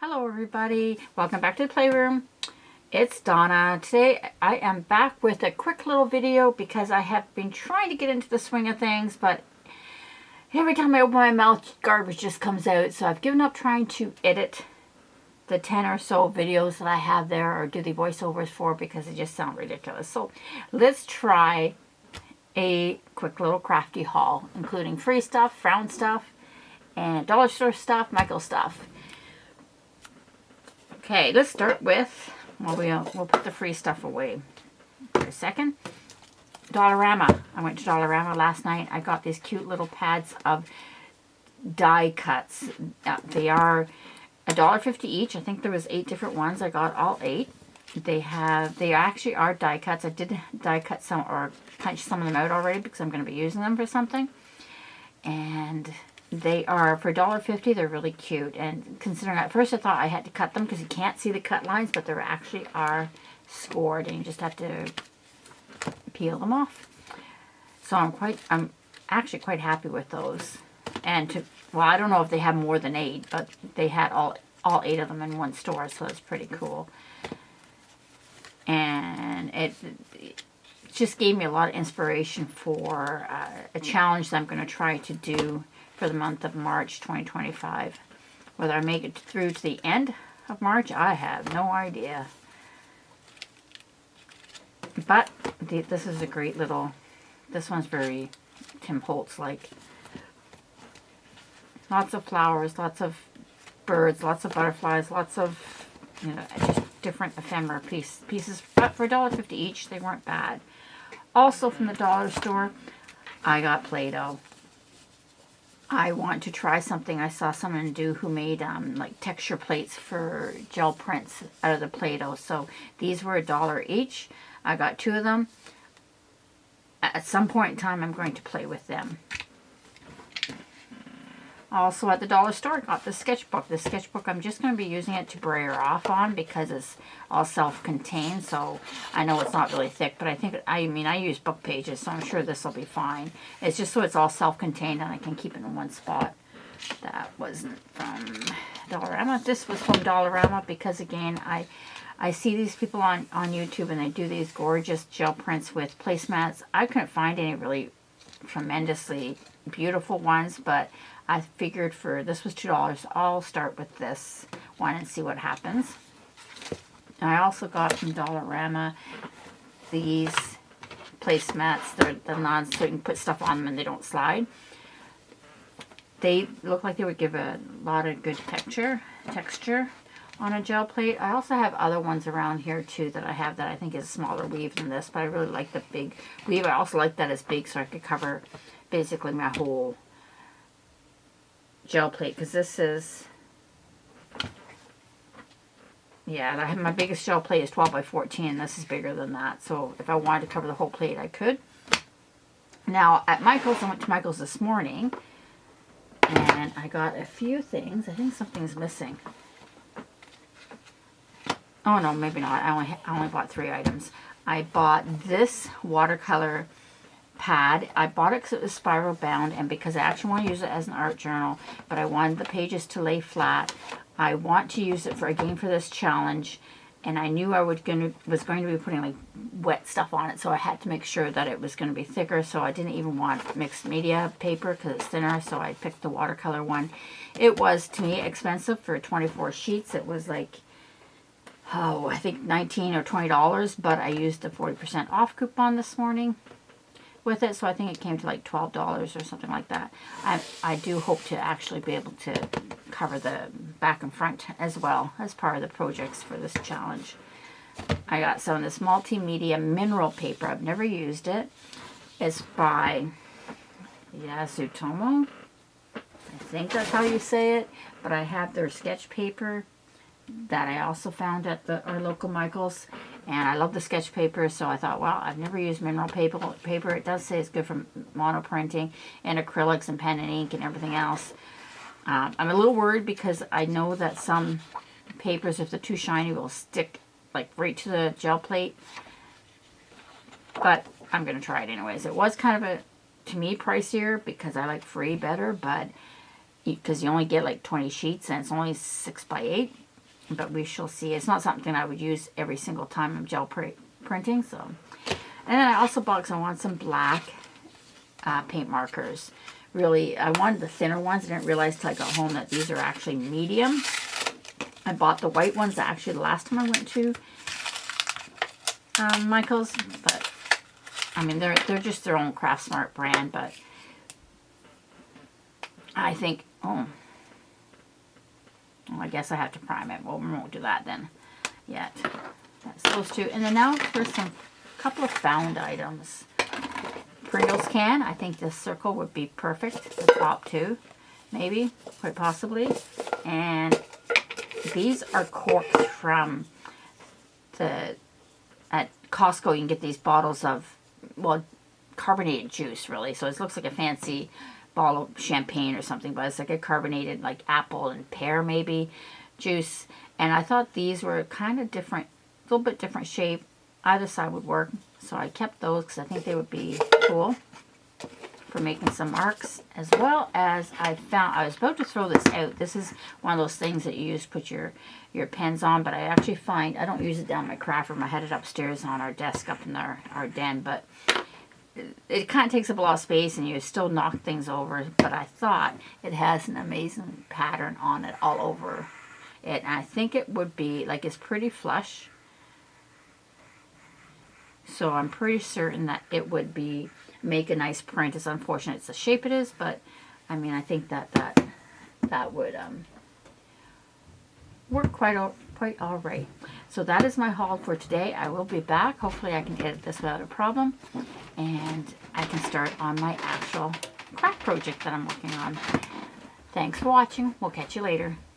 Hello everybody, welcome back to the Playroom. It's Donna. Today I am back with a quick little video because I have been trying to get into the swing of things, but every time I open my mouth, garbage just comes out. So I've given up trying to edit the 10 or so videos that I have there or do the voiceovers for because they just sound ridiculous. So let's try a quick little crafty haul, including free stuff, found stuff, and dollar store stuff, Michael stuff. Okay, let's start with, we'll put the free stuff away for a second. Dollarama. I went to Dollarama last night. I got these cute little pads of die cuts. They are $1.50 each. I think there was 8 different ones. I got all 8. They actually are die cuts. I did die cut some or punch some of them out already because I'm going to be using them for something. And they are, for $1.50, they're really cute. And considering at first I thought I had to cut them because you can't see the cut lines, but they actually are scored and you just have to peel them off. So I'm actually quite happy with those. And well, I don't know if they have more than 8, but they had all 8 of them in one store, so it's pretty cool. And it just gave me a lot of inspiration for a challenge that I'm going to try to do for the month of March 2025. Whether I make it through to the end of March, I have no idea. But this is a great little, this one's very Tim Holtz-like. Lots of flowers, lots of birds, lots of butterflies, lots of, just different ephemera pieces. But for $1.50 each, they weren't bad. Also from the dollar store, I got Play-Doh. I want to try something I saw someone do who made like texture plates for gel prints out of the Play-Doh. So these were $1 each. I got 2 of them. At some point in time, I'm going to play with them. Also at the dollar store, I got the sketchbook. The sketchbook, I'm just going to be using it to brayer off on because it's all self-contained. So I know it's not really thick, but I use book pages, so I'm sure this will be fine. It's just so it's all self-contained and I can keep it in one spot. That wasn't from Dollarama. This was from Dollarama because, again, I see these people on YouTube and they do these gorgeous gel prints with placemats. I couldn't find any really tremendously beautiful ones, but I figured this was $2. I'll start with this one and see what happens. I also got from Dollarama these placemats. They're the so you can put stuff on them and they don't slide. They look like they would give a lot of good texture on a gel plate. I also have other ones around here too that I have that I think is a smaller weave than this, but I really like the big weave. I also like that it's big so I could cover basically my whole gel plate, because this is, yeah, I have my biggest gel plate is 12 by 14 and this is bigger than that, so if I wanted to cover the whole plate I could. Now at Michael's, I went to Michael's this morning and I got a few things. I think something's missing. Oh no, maybe not. I only bought 3 items. I bought this watercolor pad. I bought it because it was spiral bound and because I actually want to use it as an art journal, but I wanted the pages to lay flat. I want to use it for this challenge, and I knew I was going to be putting like wet stuff on it, so I had to make sure that it was going to be thicker. So I didn't even want mixed media paper because it's thinner, so I picked the watercolor one. It was, to me, expensive for 24 sheets. It was like, I think $19 or $20, but I used the 40% off coupon this morning with it, so I think it came to like $12 or something like that. I do hope to actually be able to cover the back and front as well as part of the projects for this challenge. I got some of this multimedia mineral paper. I've never used it. It's by Yasutomo. I think that's how you say it, but I have their sketch paper that I also found at our local Michael's, and I love the sketch paper, so I thought, well, I've never used mineral paper. It does say it's good for mono printing and acrylics and pen and ink and everything else. I'm a little worried because I know that some papers, if they're too shiny, will stick like right to the gel plate, but I'm going to try it anyways. It was kind of to me, pricier because I like free better, but because you only get like 20 sheets and it's only 6 by 8. but we shall see. It's not something I would use every single time I'm gel printing. So, and then I also bought, because I want some black paint markers. Really, I wanted the thinner ones. I didn't realize till I got home that these are actually medium. I bought the white ones actually the last time I went to Michael's, but I mean they're just their own Craft Smart brand. But I think, well, I guess I have to prime it. Well, we won't do that then yet. That's those two. And then now for some couple of found items. Pringles can. I think this circle would be perfect. The top two, maybe, quite possibly. And these are corks from at Costco. You can get these bottles of, well, carbonated juice, really. So it looks like a fancy bottle of champagne or something, but it's like a carbonated, like apple and pear maybe juice. And I thought these were kind of different, a little bit different shape. Either side would work, so I kept those because I think they would be cool for making some marks. As well as I was about to throw this out. This is one of those things that you use to put your pens on, but I actually find I don't use it down in my craft room. I had it upstairs on our desk up in our den, but it kind of takes up a lot of space and you still knock things over. But I thought it has an amazing pattern on it all over it, and I think it would be like, it's pretty flush. So I'm pretty certain that it would make a nice print. It's unfortunate it's the shape it is, but I mean, I think that would work quite all right. So that is my haul for today. I will be back. Hopefully I can edit this without a problem, and I can start on my actual craft project that I'm working on. Thanks for watching. We'll catch you later.